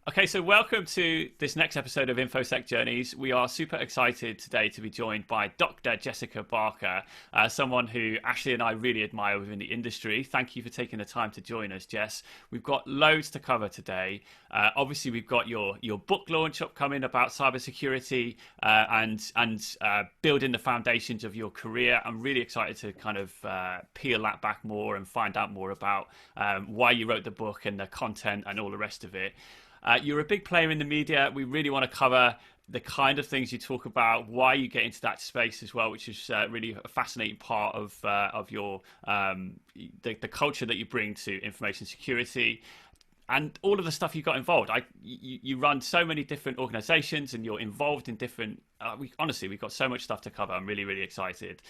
Okay, so welcome to this next episode of InfoSec Journeys. We are super excited today to be joined by Dr. Jessica Barker, someone who Ashley and I really admire within the industry. Thank you for taking the time to join us, Jess. We've got loads to cover today. Obviously, we've got your book launch upcoming about cybersecurity and building the foundations of your career. I'm really excited to kind of peel that back more and find out more about why you wrote the book and the content and all the rest of it. You're a big player in the media. We really want to cover the kind of things you talk about, why you get into that space as well, which is really a fascinating part of your the culture that you bring to information security. And all of the stuff you got involved. You run so many different organizations and you're involved in different... honestly, we've got so much stuff to cover. I'm really, really excited.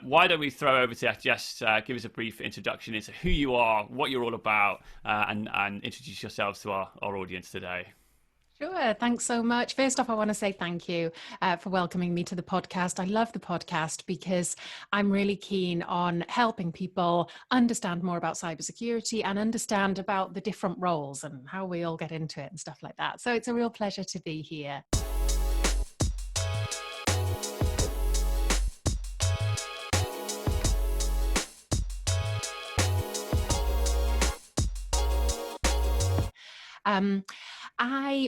Why don't we throw over to Jess, give us a brief introduction into who you are, what you're all about, and introduce yourselves to our audience today. Sure. Thanks so much. First off, I want to say thank you for welcoming me to the podcast. I love the podcast because I'm really keen on helping people understand more about cybersecurity and understand about the different roles and how we all get into it and stuff like that. So it's a real pleasure to be here.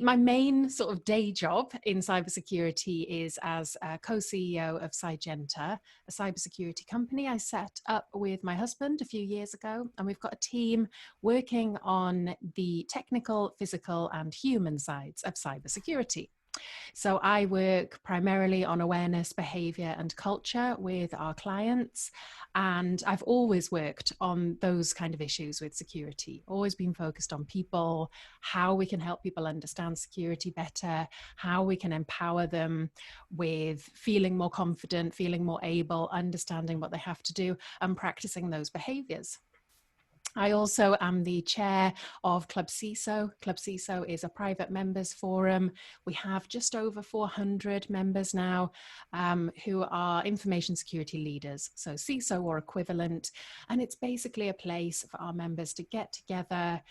My main sort of day job in cybersecurity is as a co-CEO of Cygenta, a cybersecurity company I set up with my husband a few years ago. And we've got a team working on the technical, physical, and human sides of cybersecurity. So I work primarily on awareness, behavior, and culture with our clients. And I've always worked on those kind of issues with security, always been focused on people, how we can help people understand security better, how we can empower them with feeling more confident, feeling more able, understanding what they have to do, and practicing those behaviors. I also am the chair of ClubCISO. ClubCISO is a private members forum. We have just over 400 members now who are information security leaders, so CISO or equivalent. And it's basically a place for our members to get together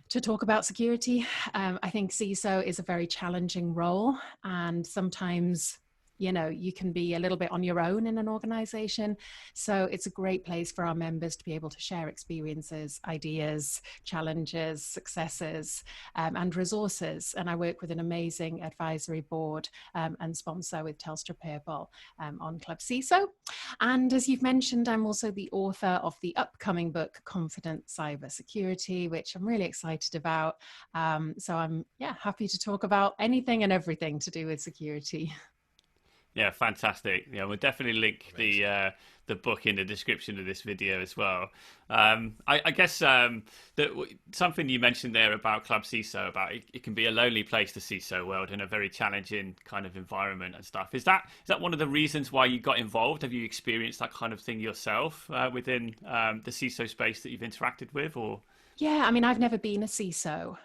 to talk about security. I think CISO is a very challenging role, and sometimes you can be a little bit on your own in an organization. So it's a great place for our members to be able to share experiences, ideas, challenges, successes, and resources. And I work with an amazing advisory board and sponsor with Telstra Purple on ClubCISO. And as you've mentioned, I'm also the author of the upcoming book, Confident Cybersecurity, which I'm really excited about. So I'm happy to talk about anything and everything to do with security. Yeah, fantastic. Yeah, we'll definitely link the book in the description of this video as well. I guess that something you mentioned there about ClubCISO, about it can be a lonely place, the CISO world, in a very challenging kind of environment and stuff. Is that one of the reasons why you got involved? Have you experienced that kind of thing yourself within the CISO space that you've interacted with, or? Yeah, I mean, I've never been a CISO,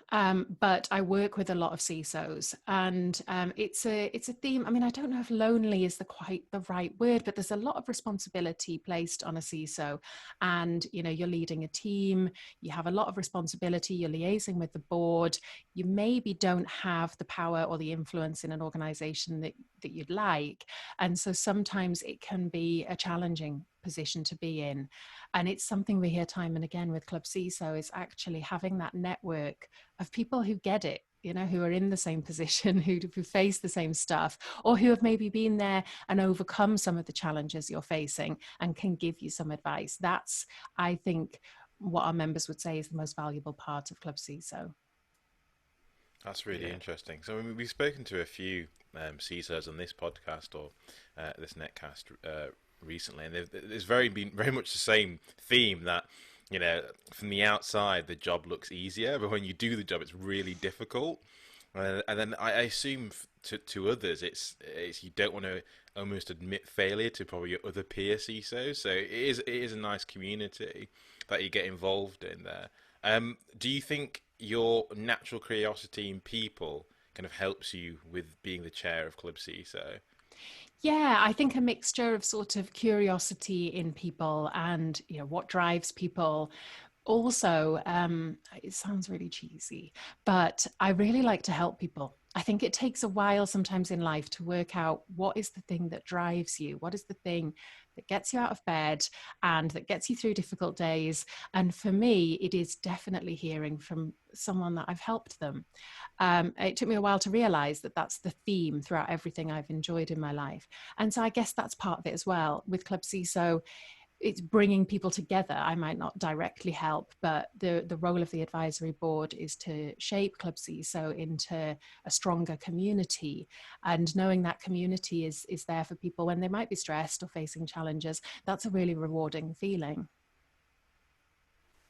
but I work with a lot of CISOs, and it's a theme. I mean, I don't know if lonely is quite the right word, but there's a lot of responsibility placed on a CISO, and you're leading a team, you have a lot of responsibility, you're liaising with the board, you maybe don't have the power or the influence in an organization that you'd like, and so sometimes it can be a challenging position to be in. And it's something we hear time and again with ClubCISO, is actually having that network of people who get it, who are in the same position, who face the same stuff, or who have maybe been there and overcome some of the challenges you're facing and can give you some advice. That's, I think, what our members would say is the most valuable part of ClubCISO. That's really interesting. So we've spoken to a few CISOs on this podcast or this netcast recently, and there's been very much the same theme that from the outside the job looks easier, but when you do the job it's really difficult. And then I assume to others it's you don't want to almost admit failure to probably your other peer CISOs. So it is a nice community that you get involved in there. Do you think your natural curiosity in people kind of helps you with being the chair of ClubCISO? Yeah, I think a mixture of sort of curiosity in people and what drives people, Also, it sounds really cheesy, but I really like to help people. I think it takes a while sometimes in life to work out what is the thing that drives you, what is the thing that gets you out of bed and that gets you through difficult days. And for me, it is definitely hearing from someone that I've helped them. It took me a while to realize that that's the theme throughout everything I've enjoyed in my life. And so I guess that's part of it as well. With ClubCISO, it's bringing people together. I might not directly help, but the role of the advisory board is to shape ClubCISO into a stronger community. And knowing that community is there for people when they might be stressed or facing challenges, that's a really rewarding feeling.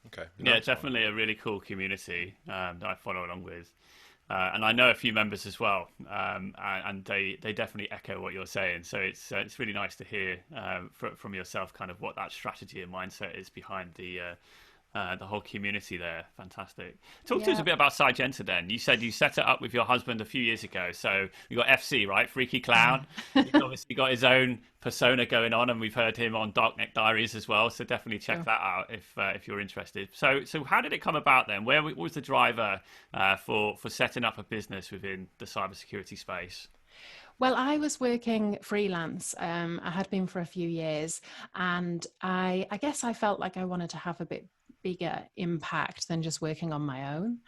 Okay. Yeah, it's definitely a really cool community that I follow along with. And I know a few members as well, and they definitely echo what you're saying. So it's really nice to hear from yourself kind of what that strategy and mindset is behind the whole community there. Fantastic. Talk to us a bit about Cygenta then. You said you set it up with your husband a few years ago. So you got FC, right? Freaky Clown. He's obviously got his own persona going on, and we've heard him on Darknet Diaries as well. So definitely check that out if you're interested. So how did it come about then? What was the driver for setting up a business within the cybersecurity space? Well, I was working freelance. I had been for a few years, and I guess I felt like I wanted to have a bit bigger impact than just working on my own.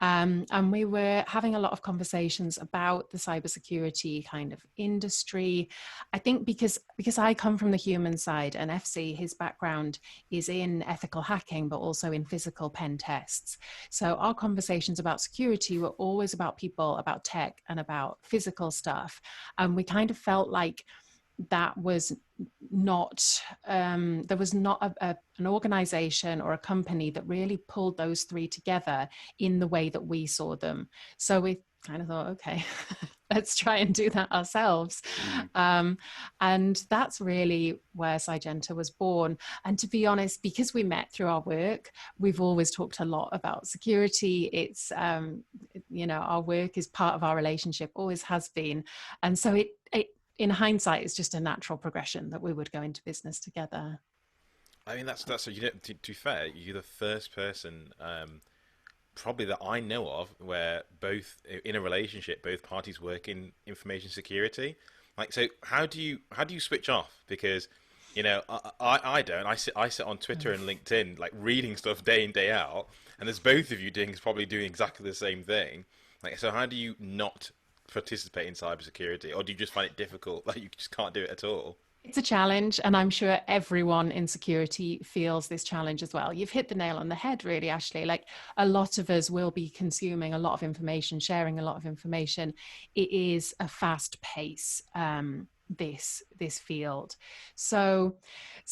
And we were having a lot of conversations about the cybersecurity kind of industry. I think because I come from the human side, and FC, his background is in ethical hacking, but also in physical pen tests. So our conversations about security were always about people, about tech, and about physical stuff. And we kind of felt like that was not there was not an organization or a company that really pulled those three together in the way that we saw them. So we kind of thought, okay, let's try and do that ourselves. And that's really where Cygenta was born. And to be honest, because we met through our work, we've always talked a lot about security. It's our work is part of our relationship, always has been. And so it in hindsight, it's just a natural progression that we would go into business together. I mean, that's to be fair, you're the first person probably that I know of where both in a relationship, both parties work in information security. Like, so how do you switch off? Because I don't. I sit on Twitter and LinkedIn like reading stuff day in day out, and there's both of you probably doing exactly the same thing. Like, so how do you not participate in cybersecurity, or do you just find it difficult, like you just can't do it at all? It's a challenge, and I'm sure everyone in security feels this challenge as well. You've hit the nail on the head, really, Ashley. Like, a lot of us will be consuming a lot of information, sharing a lot of information. It is a fast pace, this field. So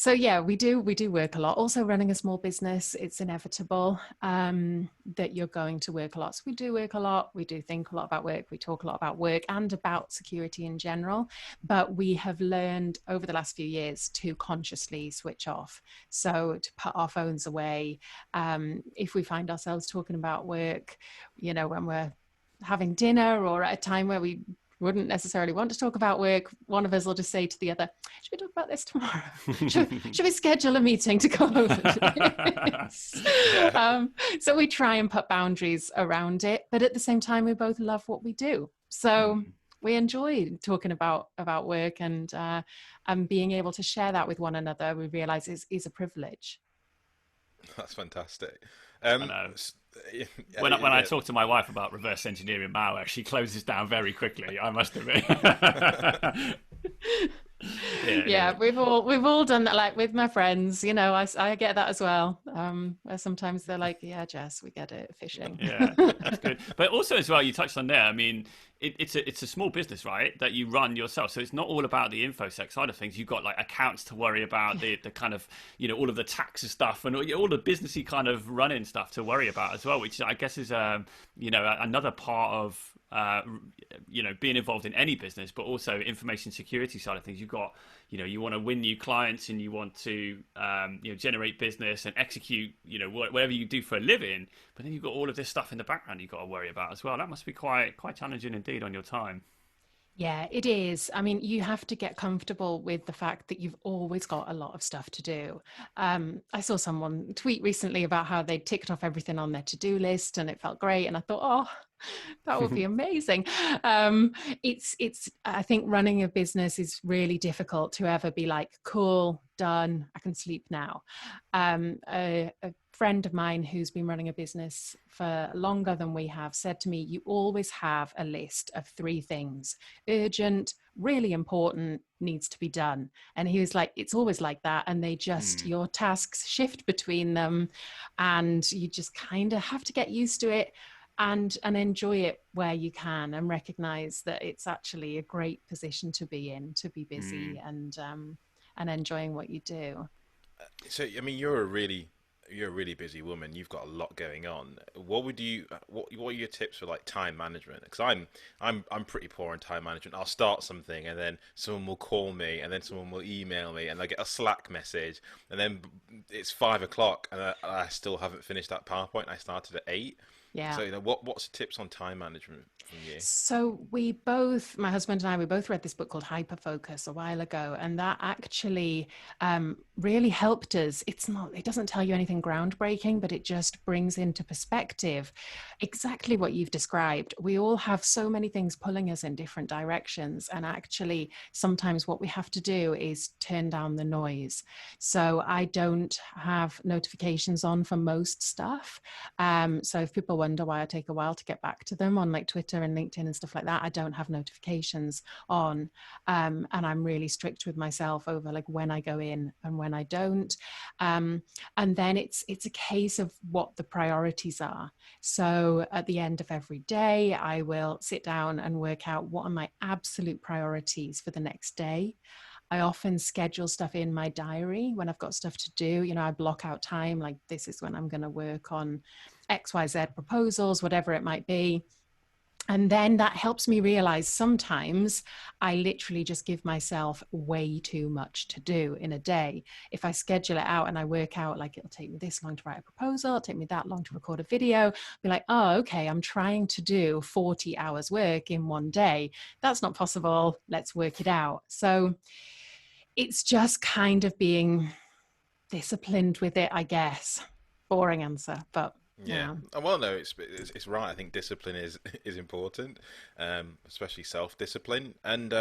yeah, we do work a lot. Also, running a small business, it's inevitable that you're going to work a lot. So we do work a lot. We do think a lot about work. We talk a lot about work and about security in general. But we have learned over the last few years to consciously switch off. So to put our phones away. If we find ourselves talking about work, when we're having dinner or at a time where we wouldn't necessarily want to talk about work, one of us will just say to the other, should we talk about this tomorrow? should we schedule a meeting to go over this? So we try and put boundaries around it, but at the same time, we both love what we do. So we enjoy talking about work, and being able to share that with one another, we realize is a privilege. That's fantastic. I know. When I talk to my wife about reverse engineering malware, she closes down very quickly, I must admit. Yeah, we've all done that, like with my friends, I get that as well. Where sometimes they're like, yeah, Jess, we get it, phishing. Yeah, that's good. But also as well, you touched on there, I mean, it's a small business, right, that you run yourself. So it's not all about the InfoSec side of things. You've got like accounts to worry about, the kind of, all of the taxes stuff and all the businessy kind of running stuff to worry about as well, which I guess is, another part of, being involved in any business, but also information security side of things. You've got, you want to win new clients, and you want to, generate business and execute, whatever you do for a living. But then you've got all of this stuff in the background you've got to worry about as well. That must be quite challenging indeed on your time. Yeah, it is. I mean, you have to get comfortable with the fact that you've always got a lot of stuff to do. I saw someone tweet recently about how they ticked off everything on their to-do list and it felt great. And I thought, oh, that would be amazing. I think running a business is really difficult to ever be like, cool, done, I can sleep now. A friend of mine who's been running a business for longer than we have said to me, you always have a list of 3 things: urgent, really important, needs to be done. And he was like, it's always like that. And they just, your tasks shift between them and you just kind of have to get used to it and enjoy it where you can, and recognize that it's actually a great position to be in, to be busy and enjoying what you do. So, I mean, you're a really busy woman. You've got a lot going on. What are your tips for like time management? Because I'm pretty poor in time management. I'll start something and then someone will call me and then someone will email me and I get a Slack message and then it's 5 o'clock and I still haven't finished that PowerPoint I started at 8. Yeah. So, what's the tips on time management from you? So we both, my husband and I, we both read this book called Hyperfocus a while ago, and that actually really helped us. It doesn't tell you anything groundbreaking, but it just brings into perspective exactly what you've described. We all have so many things pulling us in different directions, and actually sometimes what we have to do is turn down the noise. So I don't have notifications on for most stuff. So if people wonder why I take a while to get back to them on like Twitter and LinkedIn and stuff like that, I don't have notifications on. And I'm really strict with myself over like when I go in and when I don't. And then it's a case of what the priorities are. So at the end of every day, I will sit down and work out what are my absolute priorities for the next day. I often schedule stuff in my diary when I've got stuff to do. You know, I block out time, like this is when I'm going to work on XYZ proposals, whatever it might be. And then that helps me realize sometimes I literally just give myself way too much to do in a day. If I schedule it out and I work out like it'll take me this long to write a proposal, it'll take me that long to record a video, be like, oh, okay, I'm trying to do 40 hours work in one day. That's not possible. Let's work it out. So it's just kind of being disciplined with it, I guess. Boring answer, but Yeah. yeah. Well, no, it's right. I think discipline is important, especially self-discipline. And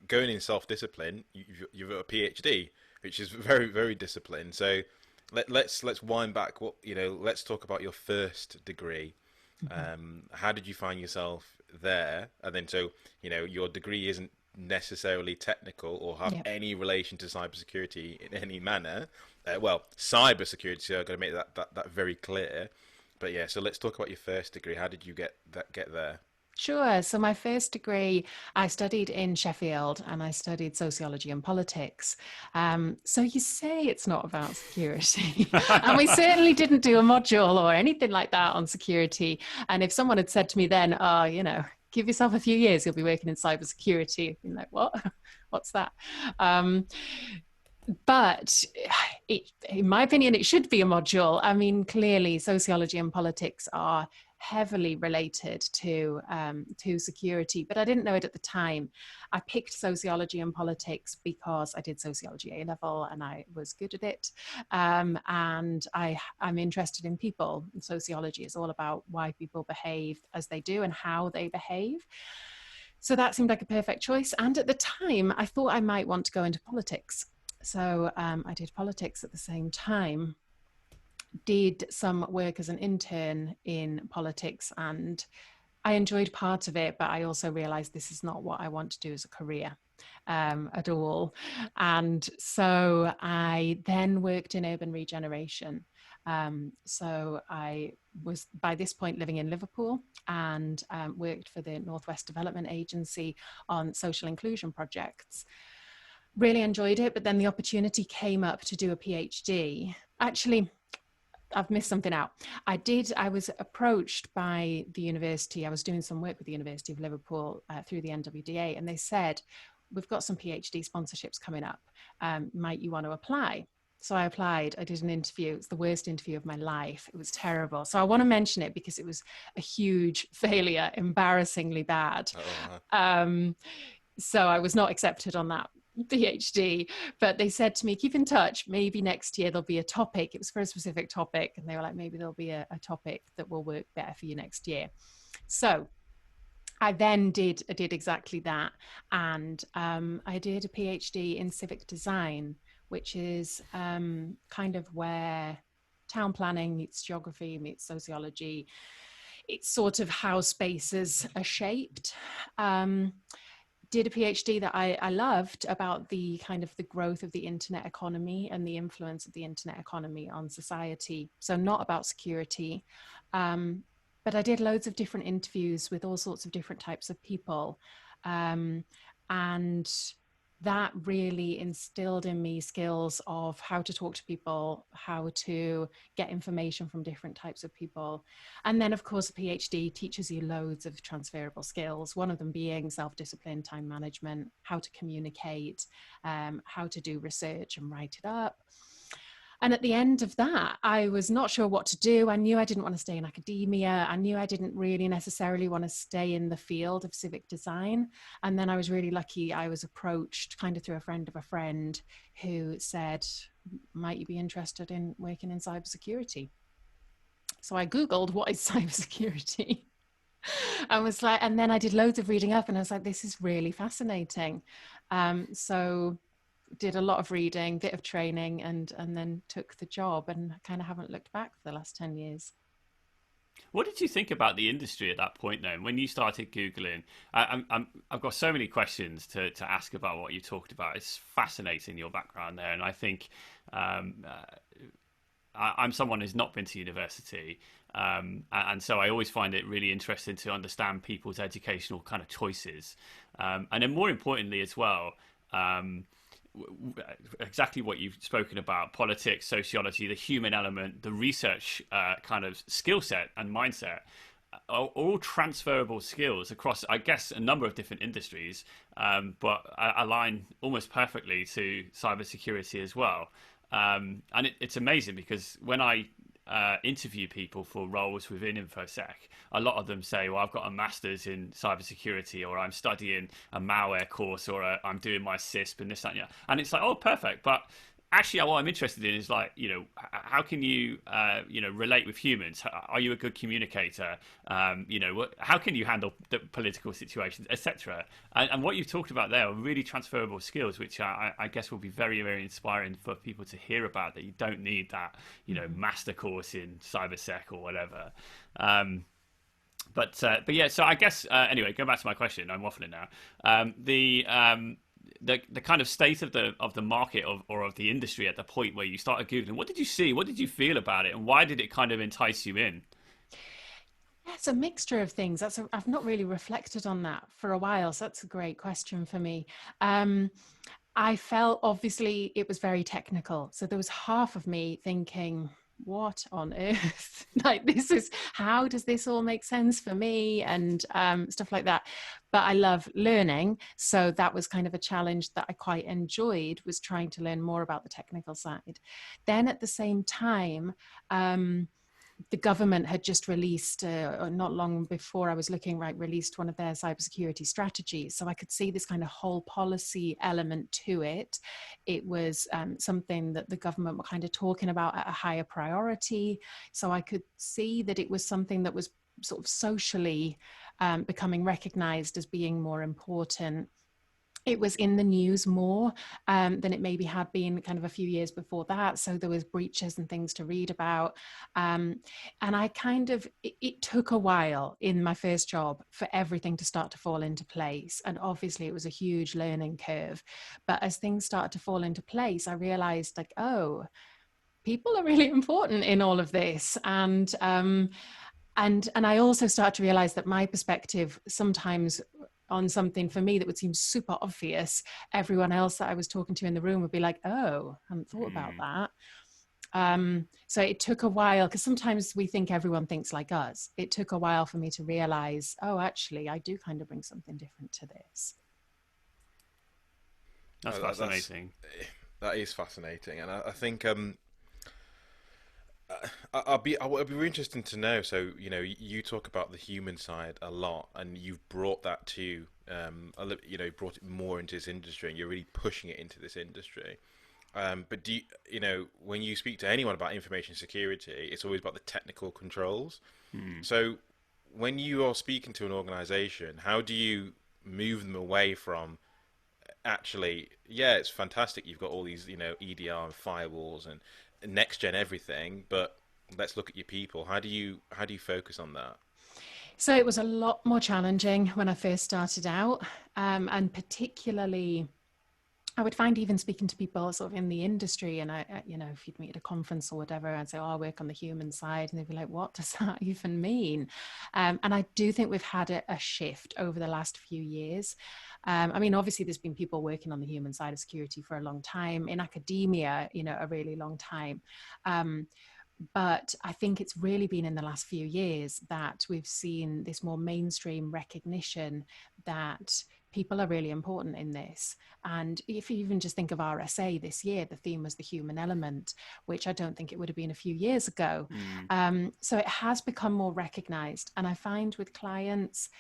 going in self-discipline, you've got a PhD, which is very disciplined. So let's wind back. Let's talk about your first degree. How did you find yourself there? And then your degree isn't necessarily technical or have Yeah. any relation to cybersecurity in any manner. Well, cybersecurity, so I've got to make that very clear. But yeah, so let's talk about your first degree. How did you get there? Sure. So my first degree, I studied in Sheffield and I studied sociology and politics. So you say it's not about security. And we certainly didn't do a module or anything like that on security. And if someone had said to me then, oh, give yourself a few years, you'll be working in cybersecurity, I'd be like, what? What's that? But in my opinion, it should be a module. I mean, clearly, sociology and politics are heavily related to security, but I didn't know it at the time. I picked sociology and politics because I did sociology A level and I was good at it. And I'm interested in people. Sociology is all about why people behave as they do and how they behave. So that seemed like a perfect choice. And at the time, I thought I might want to go into politics. So I did politics at the same time, did some work as an intern in politics, and I enjoyed part of it, but I also realized this is not what I want to do as a career at all. And so I then worked in urban regeneration. So I was by this point living in Liverpool and worked for the Northwest Development Agency on social inclusion projects. Really enjoyed it, but then the opportunity came up to do a PhD. Actually, I've missed something out. I was approached by the university. I was doing some work with the University of Liverpool through the NWDA, and they said, we've got some PhD sponsorships coming up. Might you want to apply? So I applied. I did an interview. It's the worst interview of my life. It was terrible. So I want to mention it because it was a huge failure, embarrassingly bad. So I was not accepted on that PhD, but they said to me, keep in touch. Maybe next year there'll be a topic. It was for a specific topic. And they were like, maybe there'll be a topic that will work better for you next year. So I then did exactly that. And I did a PhD in civic design, which is kind of where town planning meets geography, meets sociology. It's sort of how spaces are shaped. Did a PhD that I loved about the kind of the growth of the internet economy and the influence of the internet economy on society. So not about security, but I did loads of different interviews with all sorts of different types of people. And that really instilled in me skills of how to talk to people, how to get information from different types of people. And then, of course, a PhD teaches you loads of transferable skills, one of them being self-discipline, time management, how to communicate, how to do research and write it up. And at the end of that, I was not sure what to do. I knew I didn't want to stay in academia. I knew I didn't really necessarily want to stay in the field of civic design. And then I was really lucky. I was approached kind of through a friend of a friend who said, might you be interested in working in cybersecurity? So I Googled, what is cybersecurity? I was like, and then I did loads of reading up and I was like, this is really fascinating. So did a lot of reading, bit of training, and then took the job, and kind of haven't looked back for the last 10 years. What did you think about the industry at that point, then, when you started Googling? I've got so many questions to ask about what you talked about. It's fascinating, your background there, and I think I'm someone who's not been to university, and so I always find it really interesting to understand people's educational kind of choices, and then more importantly as well, exactly what you've spoken about: politics, sociology, the human element, the research kind of skill set and mindset are all transferable skills across, I guess, a number of different industries, but align almost perfectly to cybersecurity as well. And it's amazing because when I interview people for roles within InfoSec, a lot of them say, well, I've got a master's in cybersecurity, or I'm studying a malware course, or I'm doing my CISP and this, that, and that. And it's like, oh, perfect. But actually, what I'm interested in is, like, how can you, relate with humans? Are you a good communicator? How can you handle the political situations, etc.? And what you've talked about there are really transferable skills, which I guess will be very, very inspiring for people to hear about. That you don't need that, master course in cybersec or whatever. But yeah. So I guess anyway, going back to my question, I'm waffling now. The kind of state of the market or of the industry at the point where you started Googling, what did you see? What did you feel about it? And why did it kind of entice you in? It's a mixture of things. I've not really reflected on that for a while. So that's a great question for me. I felt, obviously, it was very technical. So there was half of me thinking, what on earth? Like, how does this all make sense for me? And stuff like that. But I love learning. So that was kind of a challenge that I quite enjoyed, was trying to learn more about the technical side. Then at the same time, the government had just released, not long before I was looking, released one of their cybersecurity strategies. So I could see this kind of whole policy element to it. It was something that the government were kind of talking about at a higher priority. So I could see that it was something that was sort of socially becoming recognized as being more important. It was in the news more than it maybe had been kind of a few years before that. So there was breaches and things to read about. And I it took a while in my first job for everything to start to fall into place. And obviously it was a huge learning curve. But as things started to fall into place, I realized, like, oh, people are really important in all of this. And I also started to realize that my perspective sometimes on something for me that would seem super obvious, everyone else that I was talking to in the room would be like, oh, I hadn't thought about that. So it took a while, because sometimes we think everyone thinks like us. It took a while for me to realize, oh, actually, I do kind of bring something different to this. That's fascinating. That is fascinating, and I think I'll be really interested to know. So, you talk about the human side a lot, and you've brought that to brought it more into this industry, and you're really pushing it into this industry. But do when you speak to anyone about information security, it's always about the technical controls. Hmm. So, when you are speaking to an organization, how do you move them away from actually, yeah, it's fantastic. You've got all these, EDR and firewalls and next gen everything, but let's look at your people. How do you focus on that? So it was a lot more challenging when I first started out, and particularly I would find even speaking to people sort of in the industry, and if you'd meet at a conference or whatever, I'd say, "Oh, I work on the human side," and they'd be like, "What does that even mean?" And I do think we've had a shift over the last few years. I mean, obviously, there's been people working on the human side of security for a long time, in academia, a really long time. But I think it's really been in the last few years that we've seen this more mainstream recognition that people are really important in this. And if you even just think of RSA this year, the theme was the human element, which I don't think it would have been a few years ago. Hmm. So it has become more recognized. And I find with clients,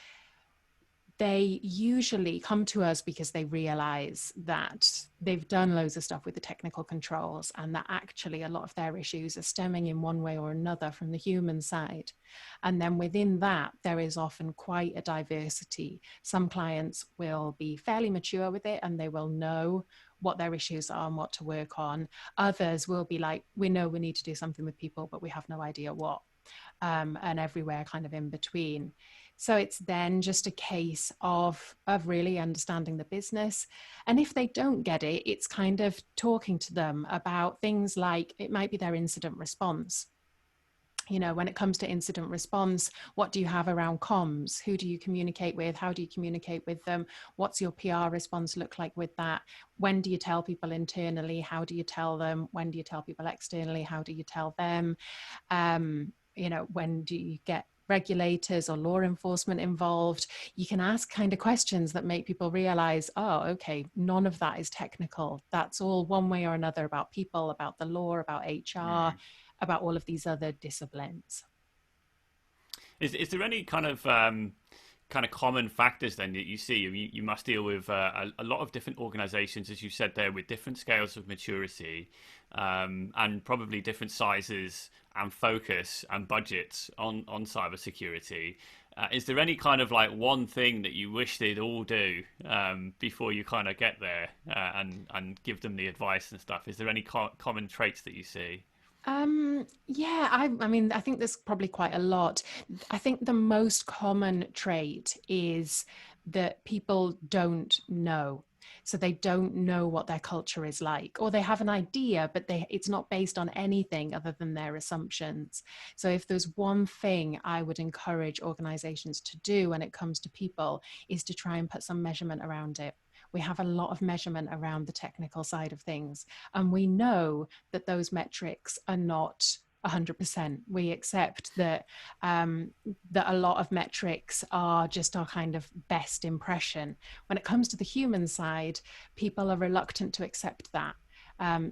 they usually come to us because they realize that they've done loads of stuff with the technical controls, and that actually a lot of their issues are stemming in one way or another from the human side. And then within that, there is often quite a diversity. Some clients will be fairly mature with it and they will know what their issues are and what to work on. Others will be like, we know we need to do something with people, but we have no idea what. And everywhere kind of in between. So it's then just a case of really understanding the business. And if they don't get it, it's kind of talking to them about things like, it might be their incident response. When it comes to incident response, what do you have around comms? Who do you communicate with? How do you communicate with them? What's your PR response look like with that? When do you tell people internally? How do you tell them? When do you tell people externally? How do you tell them? When do you get regulators or law enforcement involved? You can ask kind of questions that make people realize, oh, okay, none of that is technical. That's all one way or another about people, about the law, about HR, about all of these other disciplines. Is there any kind of common factors then that you see? I mean, you must deal with a lot of different organizations, as you said there, with different scales of maturity, and probably different sizes and focus and budgets on cybersecurity. Is there any kind of like one thing that you wish they'd all do before you kind of get there, and give them the advice and stuff? Is there any common traits that you see? Yeah, I mean, I think there's probably quite a lot. I think the most common trait is that people don't know. So they don't know what their culture is like, or they have an idea, but it's not based on anything other than their assumptions. So if there's one thing I would encourage organizations to do when it comes to people, is to try and put some measurement around it. We have a lot of measurement around the technical side of things, and we know that those metrics are not 100%. We accept that that a lot of metrics are just our kind of best impression. When it comes to the human side, people are reluctant to accept that.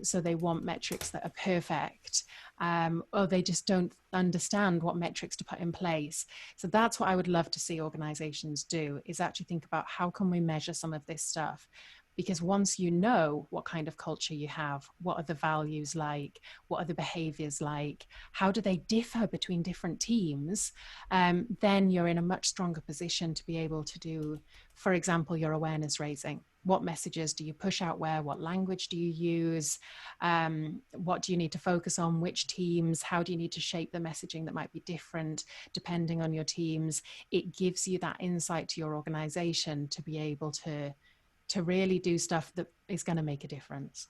So they want metrics that are perfect, or they just don't understand what metrics to put in place. So that's what I would love to see organizations do, is actually think about how can we measure some of this stuff. Because once you know what kind of culture you have, what are the values like, what are the behaviors like, how do they differ between different teams, then you're in a much stronger position to be able to do, for example, your awareness raising. What messages do you push out where? What language do you use? What do you need to focus on? Which teams? How do you need to shape the messaging that might be different depending on your teams? It gives you that insight to your organization to be able to really do stuff that is going to make a difference.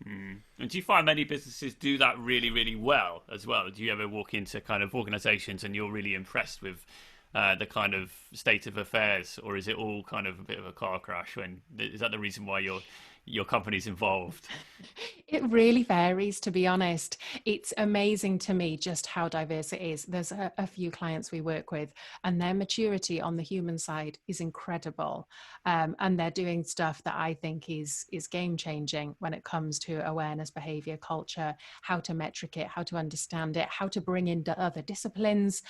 And do you find many businesses do that really, really well as well? Do you ever walk into kind of organizations and you're really impressed with the kind of state of affairs, or is it all kind of a bit of a car crash? Is that the reason why your company's involved? It really varies, to be honest. It's amazing to me just how diverse it is. There's a few clients we work with, and their maturity on the human side is incredible. And they're doing stuff that I think is game changing when it comes to awareness, behavior, culture, how to metric it, how to understand it, how to bring in other disciplines.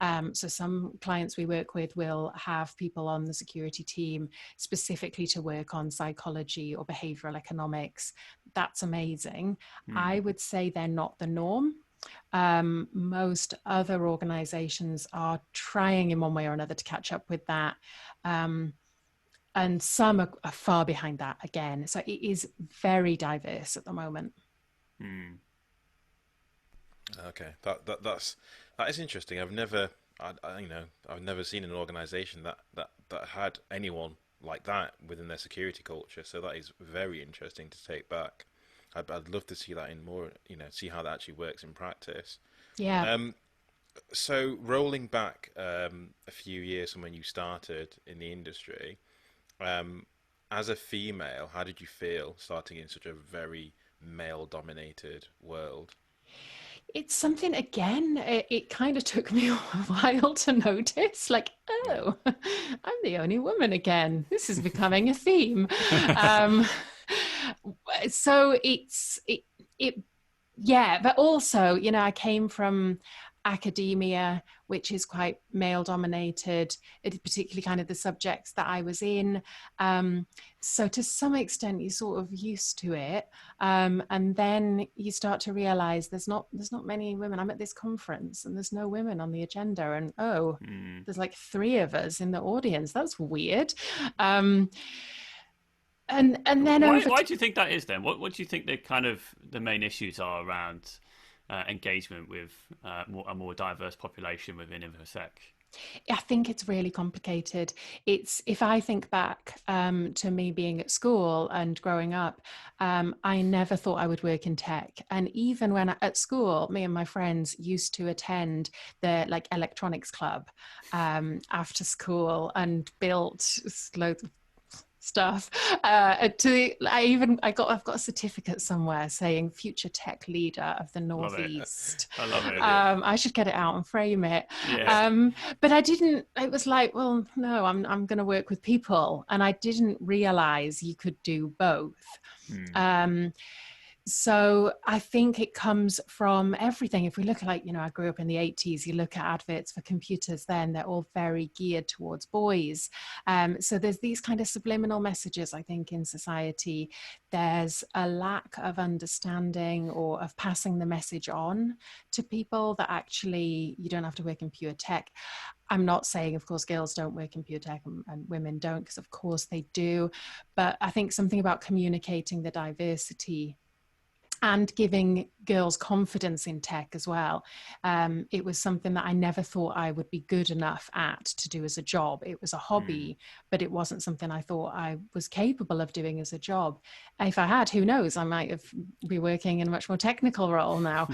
So some clients we work with will have people on the security team specifically to work on psychology or behavioral economics. That's amazing. I would say they're not the norm. Most other organizations are trying in one way or another to catch up with that. And some are far behind that again. So it is very diverse at the moment. Okay, that is interesting. I've never seen an organization that had anyone like that within their security culture. So that is very interesting to take back. I'd love to see that in more, see how that actually works in practice. Yeah. So rolling back a few years from when you started in the industry, as a female, how did you feel starting in such a very male-dominated world? It's something, again, it kind of took me a while to notice, like, oh, I'm the only woman again. This is becoming a theme. So yeah, but also, I came from academia, which is quite male dominated, particularly kind of the subjects that I was in. So to some extent, you're sort of used to it. And then you start to realize there's not many women. I'm at this conference and there's no women on the agenda. And there's like 3 of us in the audience. That's weird. And then why do you think that is then? What do you think the main issues are around engagement with a more diverse population within InfoSec? I think it's really complicated. If I think back to me being at school and growing up, I never thought I would work in tech. And even when at school, me and my friends used to attend the electronics club after school and built loads of stuff. I've got a certificate somewhere saying future tech leader of the Northeast. I love it. I should get it out and frame it. Yeah. But I didn't. It was like, well, no, I'm going to work with people, and I didn't realize you could do both. So I think it comes from everything. If we look at, I grew up in the 80s, you look at adverts for computers then, they're all very geared towards boys. So there's these kind of subliminal messages, I think, in society. There's a lack of understanding or of passing the message on to people that actually you don't have to work in pure tech. I'm not saying, of course, girls don't work in pure tech and women don't, because of course they do. But I think something about communicating the diversity and giving girls confidence in tech as well. It was something that I never thought I would be good enough at to do as a job. It was a hobby, but it wasn't something I thought I was capable of doing as a job. If I had, who knows, I might be working in a much more technical role now.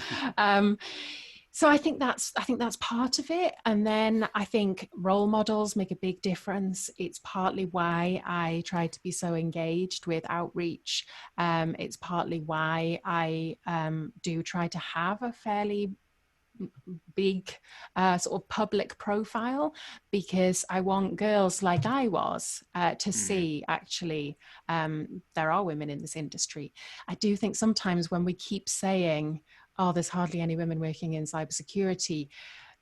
So I think that's part of it. And then I think role models make a big difference. It's partly why I try to be so engaged with outreach. It's partly why I do try to have a fairly big sort of public profile, because I want girls like I was to see actually there are women in this industry. I do think sometimes when we keep saying, oh, there's hardly any women working in cybersecurity,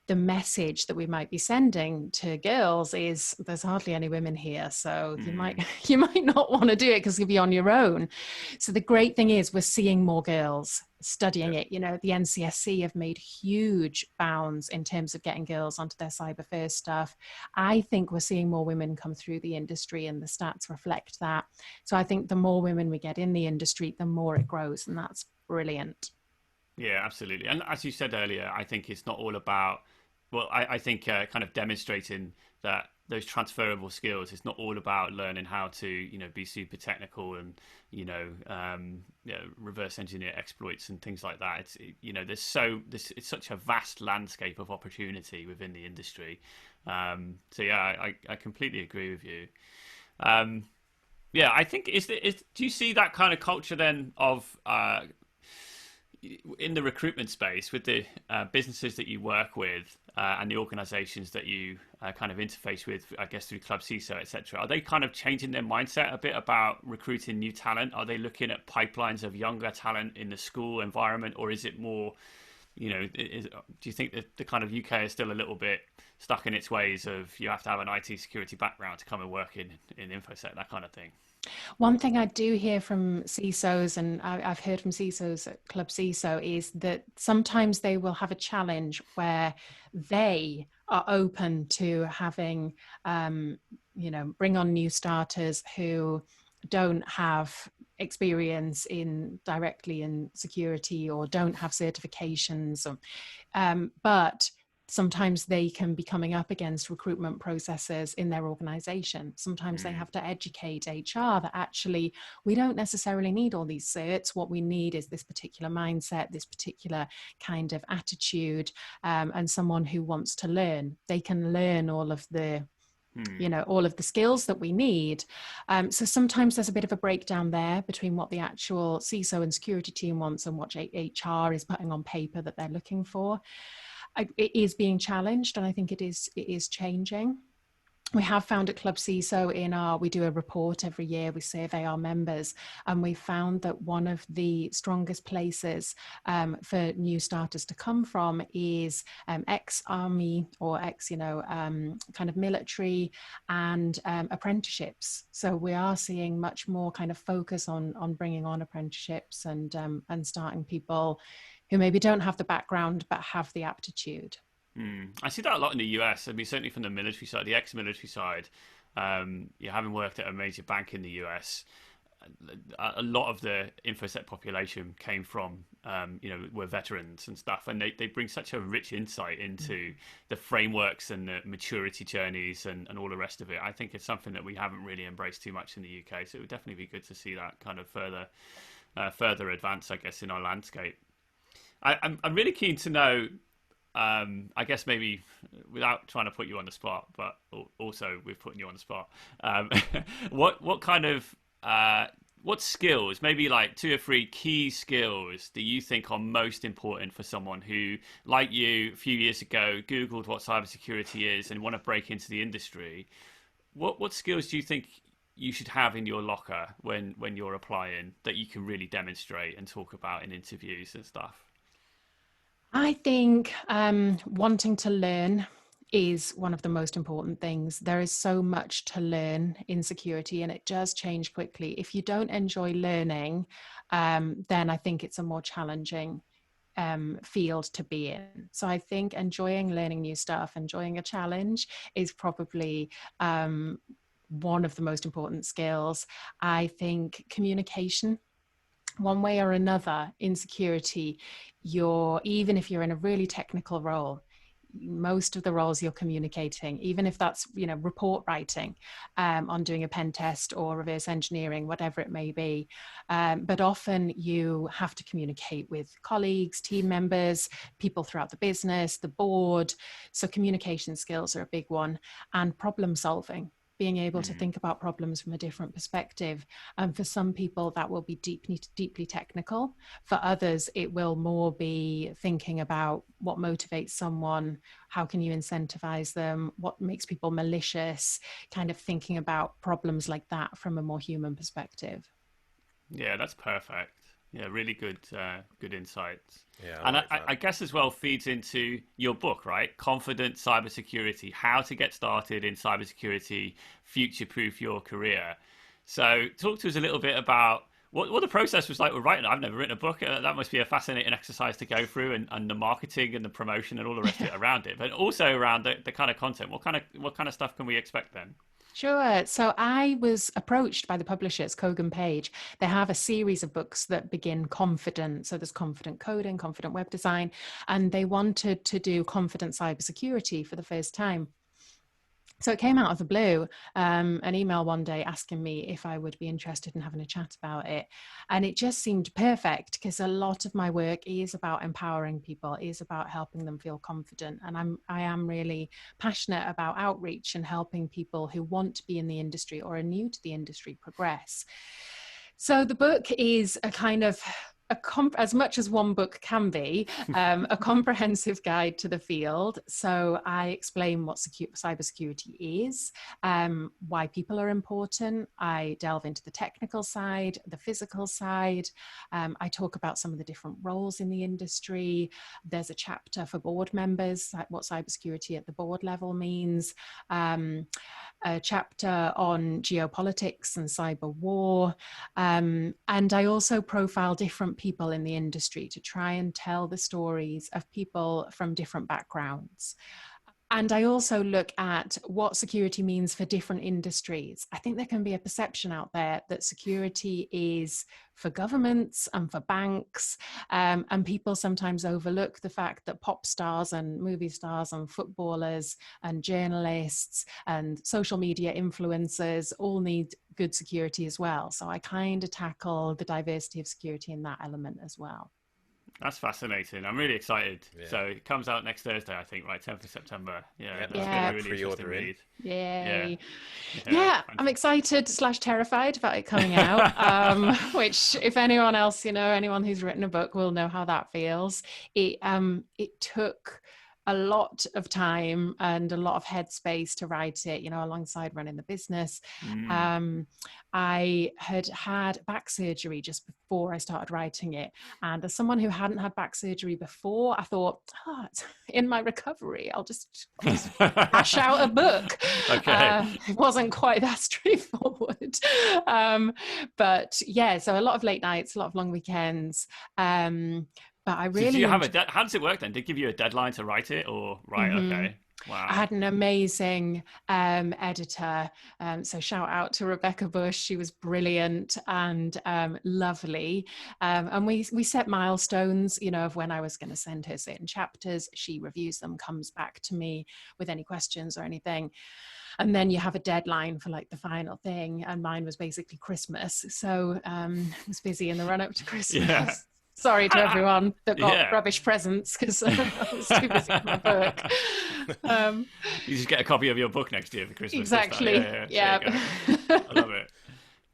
the message that we might be sending to girls is there's hardly any women here. So you might not want to do it because you'll be on your own. So the great thing is we're seeing more girls studying it. The NCSC have made huge bounds in terms of getting girls onto their cyber first stuff. I think we're seeing more women come through the industry, and the stats reflect that. So I think the more women we get in the industry, the more it grows, and that's brilliant. Yeah, absolutely. And as you said earlier, I think it's not all about, I think kind of demonstrating that those transferable skills. It's not all about learning how to, be super technical and, reverse engineer exploits and things like that. It's it's such a vast landscape of opportunity within the industry. So yeah, I completely agree with you. Yeah, I think do you see that kind of culture then of in the recruitment space with the businesses that you work with and the organizations that you kind of interface with, I guess through ClubCISO, etc. Are they kind of changing their mindset a bit about recruiting new talent? Are they looking at pipelines of younger talent in the school environment, or is it more, do you think that the kind of UK is still a little bit stuck in its ways of you have to have an IT security background to come and work in InfoSec, that kind of thing? One thing I do hear from CISOs, and I've heard from CISOs at ClubCISO, is that sometimes they will have a challenge where they are open to having, bring on new starters who don't have experience directly in security or don't have certifications, but sometimes they can be coming up against recruitment processes in their organization. Sometimes they have to educate HR that actually we don't necessarily need all these certs. What we need is this particular mindset, this particular kind of attitude, and someone who wants to learn. They can learn all of the all of the skills that we need. So sometimes there's a bit of a breakdown there between what the actual CISO and security team wants and what HR is putting on paper that they're looking for. It is being challenged, and I think it is changing. We have found at ClubCISO we do a report every year, we survey our members, and we found that one of the strongest places for new starters to come from is ex-army or kind of military and apprenticeships. So we are seeing much more kind of focus on bringing on apprenticeships and starting people who maybe don't have the background but have the aptitude. I see that a lot in the US. I mean, certainly from the military side, the ex-military side. Having worked at a major bank in the US, a lot of the InfoSec population came from, were veterans and stuff, and they bring such a rich insight into the frameworks and the maturity journeys and all the rest of it. I think it's something that we haven't really embraced too much in the UK, so it would definitely be good to see that kind of further advance, I guess, in our landscape. I'm really keen to know, I guess maybe without trying to put you on the spot, but also with putting you on the spot, what kind of what skills, maybe like 2 or 3 key skills that you think are most important for someone who, like you, a few years ago, Googled what cybersecurity is and want to break into the industry? What skills do you think you should have in your locker when you're applying that you can really demonstrate and talk about in interviews and stuff? I think wanting to learn is one of the most important things. There is so much to learn in security, and it does change quickly. If you don't enjoy learning, then I think it's a more challenging field to be in. So I think enjoying learning new stuff, enjoying a challenge is probably one of the most important skills. I think communication, one way or another in security, even if you're in a really technical role, most of the roles you're communicating, even if that's report writing on doing a pen test or reverse engineering, whatever it may be, but often you have to communicate with colleagues, team members, people throughout the business, the board. So communication skills are a big one, and problem solving, being able to think about problems from a different perspective. And for some people, that will be deeply technical. For others, it will more be thinking about what motivates someone, how can you incentivize them, what makes people malicious, kind of thinking about problems like that from a more human perspective. Yeah, that's perfect. Yeah, really good insights. Yeah, and like I guess as well feeds into your book, right? Confident Cybersecurity: How to Get Started in Cybersecurity, Futureproof Your Career. So, talk to us a little bit about what the process was like with writing. I've never written a book. That must be a fascinating exercise to go through, and the marketing and the promotion and all the rest of it around it, but also around the kind of content. What kind of stuff can we expect then? Sure. So I was approached by the publishers, Kogan Page. They have a series of books that begin confident. So there's confident coding, confident web design, and they wanted to do confident cybersecurity for the first time. So it came out of the blue, an email one day asking me if I would be interested in having a chat about it. And it just seemed perfect because a lot of my work is about empowering people, is about helping them feel confident. And I am really passionate about outreach and helping people who want to be in the industry or are new to the industry progress. So the book is a kind of as much as one book can be, a comprehensive guide to the field. So I explain what cybersecurity is, why people are important. I delve into the technical side, the physical side. I talk about some of the different roles in the industry. There's a chapter for board members, like what cybersecurity at the board level means. A chapter on geopolitics and cyber war. And I also profile different people in the industry to try and tell the stories of people from different backgrounds. And I also look at what security means for different industries. I think there can be a perception out there that security is for governments and for banks, and people sometimes overlook the fact that pop stars and movie stars and footballers and journalists and social media influencers all need good security as well. So I kind of tackle the diversity of security in that element as well. That's fascinating. I'm really excited. Yeah. So it comes out next Thursday, I think, right? 10th of September. Yeah, that's going to be really interesting read. Yay. Yeah, I'm excited / terrified about it coming out, which if anyone else, anyone who's written a book will know how that feels. It took a lot of time and a lot of headspace to write it, alongside running the business. I had back surgery just before I started writing it. And as someone who hadn't had back surgery before, I thought, in my recovery, I'll just hash out a book. Okay. It wasn't quite that straightforward. But yeah, so a lot of late nights, a lot of long weekends. But I really... So do you have how does it work then? Did it give you a deadline to write it or... Right, okay. Wow. I had an amazing editor. So shout out to Rebecca Bush. She was brilliant and lovely. And we set milestones, of when I was going to send her certain chapters. She reviews them, comes back to me with any questions or anything. And then you have a deadline for like the final thing. And mine was basically Christmas. So I was busy in the run up to Christmas. Yeah. Sorry to everyone that got rubbish presents because I was too busy with my book. You just get a copy of your book next year for Christmas. Exactly. Yeah. I love it.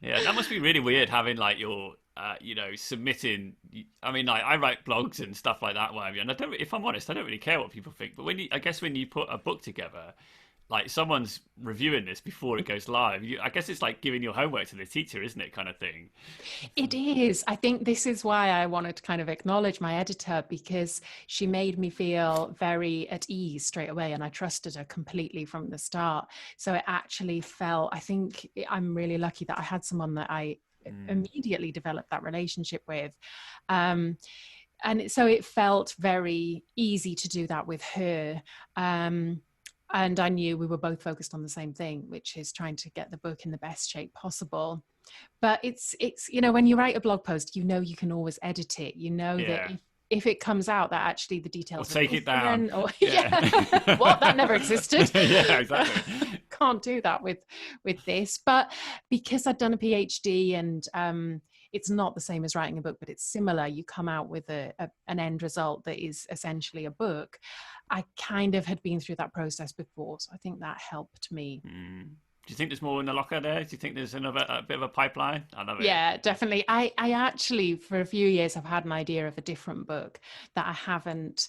Yeah, that must be really weird having like your, submitting. I mean, like I write blogs and stuff like that. And if I'm honest, I don't really care what people think. But when you put a book together, like someone's reviewing this before it goes live. I guess it's like giving your homework to the teacher, isn't it, kind of thing? It is. I think this is why I wanted to kind of acknowledge my editor, because she made me feel very at ease straight away, and I trusted her completely from the start. So it actually felt, I think I'm really lucky that I had someone that I immediately developed that relationship with. And so it felt very easy to do that with her. And I knew we were both focused on the same thing, which is trying to get the book in the best shape possible. But it's when you write a blog post, you can always edit it. That if it comes out that actually the details take it down. Or, what? That never existed. Yeah, exactly. Can't do that with this. But because I'd done a PhD and it's not the same as writing a book, but it's similar. You come out with an end result that is essentially a book. I kind of had been through that process before, so I think that helped me. Do you think there's more in the locker there? Do you think there's a bit of a pipeline? I love it. Yeah, definitely. I actually, for a few years, have had an idea of a different book that I haven't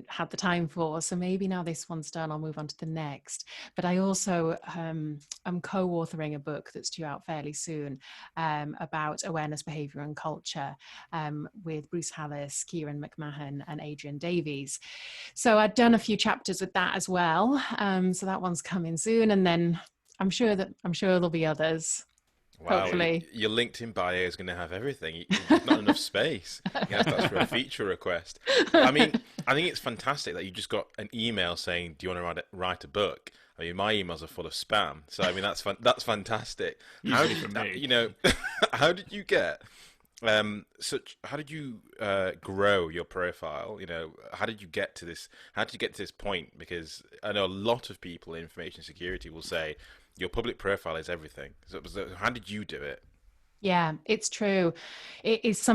had the time for. So maybe now this one's done, I'll move on to the next. But I also am co-authoring a book that's due out fairly soon about awareness, behaviour and culture with Bruce Hallis, Kieran McMahon and Adrian Davies. So I'd done a few chapters with that as well. So that one's coming soon. And then I'm sure there'll be others. Wow, hopefully. Your LinkedIn bio is going to have everything. There's not enough space. You have to ask for a feature request. I mean, I think it's fantastic that you just got an email saying, "Do you want to write a book?" I mean, my emails are full of spam. So I mean, that's fantastic. How did you get How did you grow your profile? How did you get to this? How did you get to this point? Because I know a lot of people in information security will say your public profile is everything. So how did you do it? Yeah, it's true. It's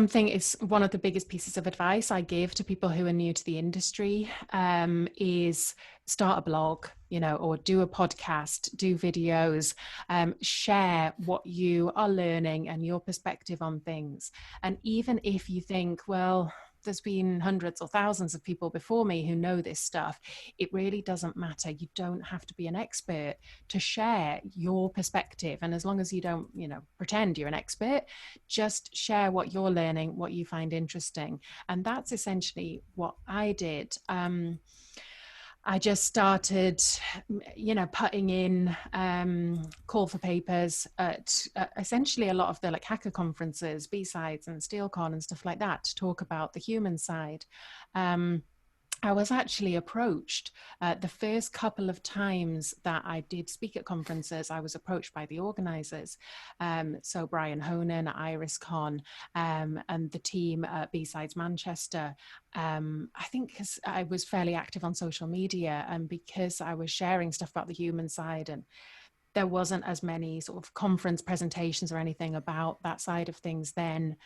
one of the biggest pieces of advice I give to people who are new to the industry, is start a blog, or do a podcast, do videos, share what you are learning and your perspective on things. And even if you think, well, there's been hundreds or thousands of people before me who know this stuff, it really doesn't matter. You don't have to be an expert to share your perspective. And as long as you don't, pretend you're an expert, just share what you're learning, what you find interesting. And that's essentially what I did. I just started, putting in call for papers at essentially a lot of the hacker conferences, B-sides and SteelCon and stuff like that, to talk about the human side. I was actually approached the first couple of times that I did speak at conferences. I was approached by the organizers. So Brian Honan at IrisCon, and the team at B-Sides Manchester. I think because I was fairly active on social media, and because I was sharing stuff about the human side, and there wasn't as many sort of conference presentations or anything about that side of things then.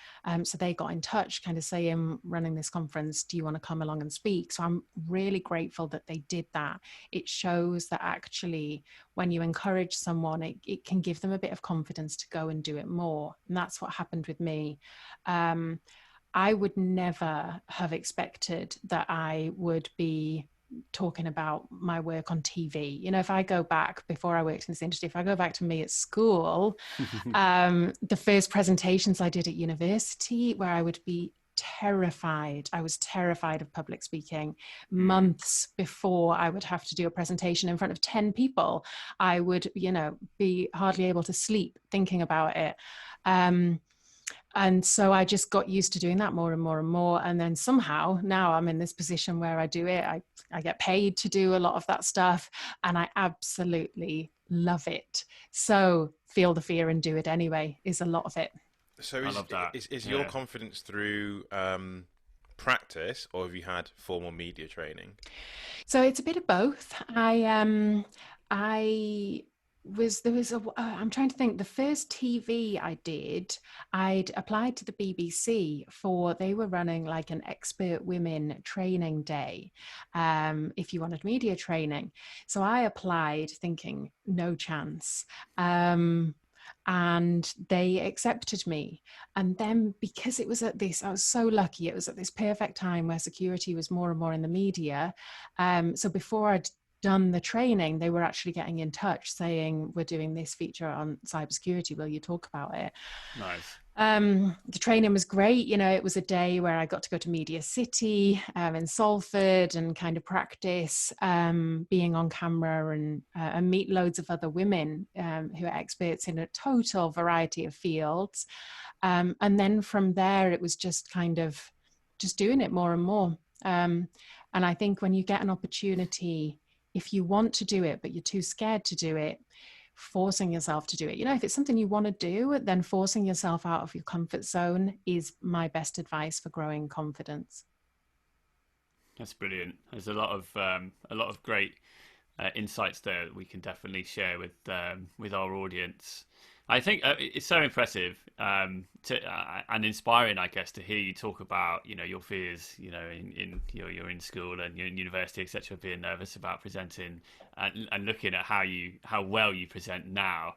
So they got in touch kind of saying, running this conference, do you want to come along and speak? So I'm really grateful that they did that. It shows that actually when you encourage someone, it can give them a bit of confidence to go and do it more. And that's what happened with me. I would never have expected that I would be talking about my work on TV. If I go back before I worked in this industry, if I go back to me at school, the first presentations I did at university, where I would be terrified. I was terrified of public speaking. Months before I would have to do a presentation in front of 10 people, I would, be hardly able to sleep thinking about it. And so I just got used to doing that more and more and more. And then somehow now I'm in this position where I do it. I get paid to do a lot of that stuff, and I absolutely love it. So feel the fear and do it anyway is a lot of it. So I love that. Is your confidence through practice, or have you had formal media training? So it's a bit of both. I'm trying to think, the first TV I did, I'd applied to the BBC they were running like an expert women training day, if you wanted media training. So I applied thinking no chance. And they accepted me. And then because it was I was so lucky, it was at this perfect time where security was more and more in the media. So before I'd done the training, they were actually getting in touch saying, we're doing this feature on cybersecurity, will you talk about it? Nice. The training was great. It was a day where I got to go to Media City in Salford and kind of practice being on camera and meet loads of other women who are experts in a total variety of fields. And then from there, it was just kind of just doing it more and more. And I think when you get an opportunity, if you want to do it, but you're too scared to do it, forcing yourself to do it. If it's something you want to do, then forcing yourself out of your comfort zone is my best advice for growing confidence. That's brilliant. There's a lot of great insights there that we can definitely share with our audience. I think it's so impressive and inspiring, I guess, to hear you talk about, your fears, in you're in school and you're in university, etc., being nervous about presenting and looking at how well you present now.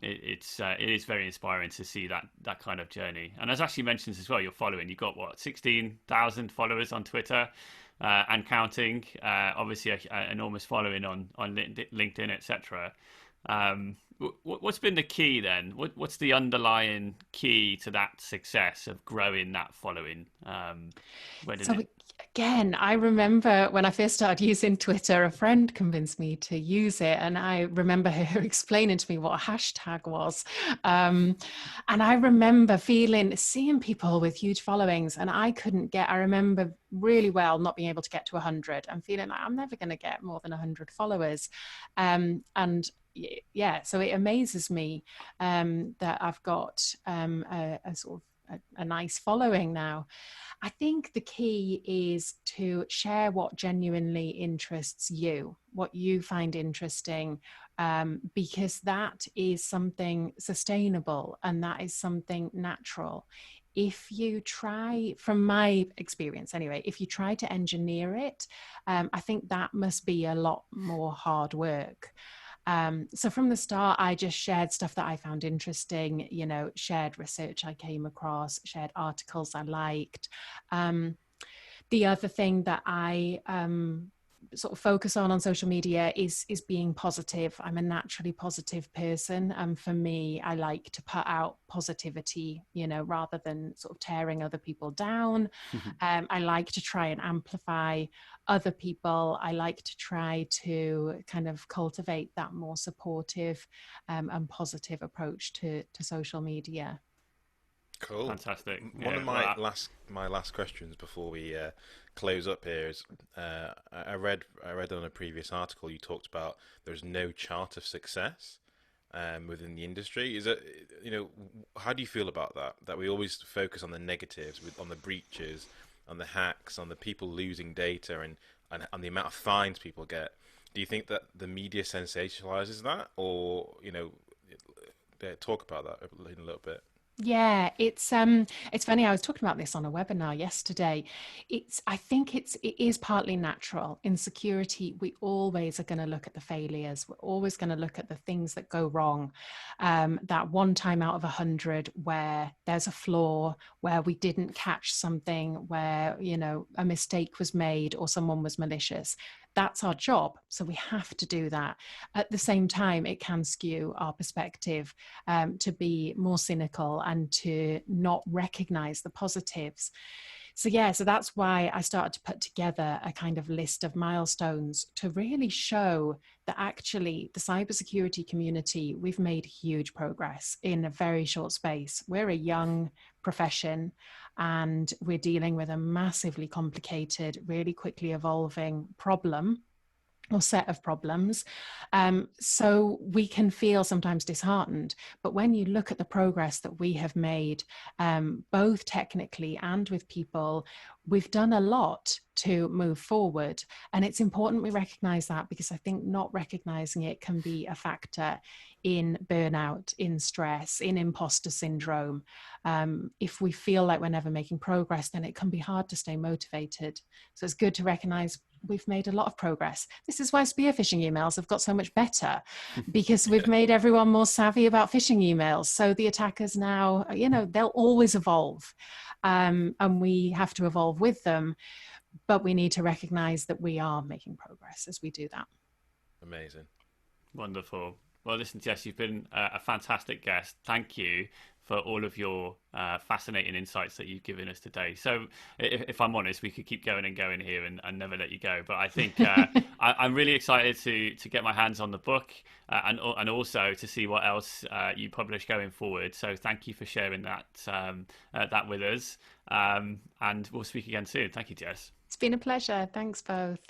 It is very inspiring to see that kind of journey. And as Ashley mentions as well, you're following. You've got 16,000 followers on Twitter and counting. Obviously, an enormous following on LinkedIn, etc. What's been the key then? What's the underlying key to that success of growing that following? Again, I remember when I first started using Twitter, a friend convinced me to use it. And I remember her explaining to me what a hashtag was. And I remember seeing people with huge followings, and I remember really well not being able to get to 100 and feeling like I'm never going to get more than 100 followers. And so it amazes me that I've got a sort of a nice following now. I think the key is to share what genuinely interests you, what you find interesting, because that is something sustainable and that is something natural. If you try, from my experience anyway, if you try to engineer it, I think that must be a lot more hard work. So from the start, I just shared stuff that I found interesting, shared research I came across, shared articles I liked. The other thing that I sort of focus on social media is being positive. I'm a naturally positive person. And for me, I like to put out positivity, rather than sort of tearing other people down. I like to try and amplify other people. I like to try to kind of cultivate that more supportive and positive approach to social media. Cool. Fantastic. One of my last questions before we close up here is I read on a previous article you talked about there's no chart of success within the industry. Is it, how do you feel about that? That we always focus on the negatives, on the breaches, on the hacks, on the people losing data, and on the amount of fines people get. Do you think that the media sensationalizes that, or talk about that in a little bit? Yeah, it's funny. I was talking about this on a webinar yesterday. I think it is partly natural. In security, we always are going to look at the failures. We're always going to look at the things that go wrong. That one time out of 100 where there's a flaw, where we didn't catch something, where a mistake was made or someone was malicious. That's our job. So we have to do that. At the same time, it can skew our perspective to be more cynical and to not recognize the positives. So that's why I started to put together a kind of list of milestones to really show that actually the cybersecurity community, we've made huge progress in a very short space. We're a young profession and we're dealing with a massively complicated, really quickly evolving problem or set of problems. So we can feel sometimes disheartened, but when you look at the progress that we have made, both technically and with people, we've done a lot to move forward. And it's important we recognize that, because I think not recognizing it can be a factor in burnout, in stress, in imposter syndrome. If we feel like we're never making progress, then it can be hard to stay motivated. So it's good to recognize we've made a lot of progress. This is why spear phishing emails have got so much better, because we've made everyone more savvy about phishing emails. So the attackers now, they'll always evolve, and we have to evolve with them. But we need to recognize that we are making progress as we do that. Amazing. Wonderful. Well, listen, Jess, you've been a fantastic guest. Thank you for all of your fascinating insights that you've given us today. So if I'm honest, we could keep going and going here and never let you go. But I think I'm really excited to get my hands on the book and also to see what else you publish going forward. So thank you for sharing that with us. And we'll speak again soon. Thank you, Jess. It's been a pleasure. Thanks both.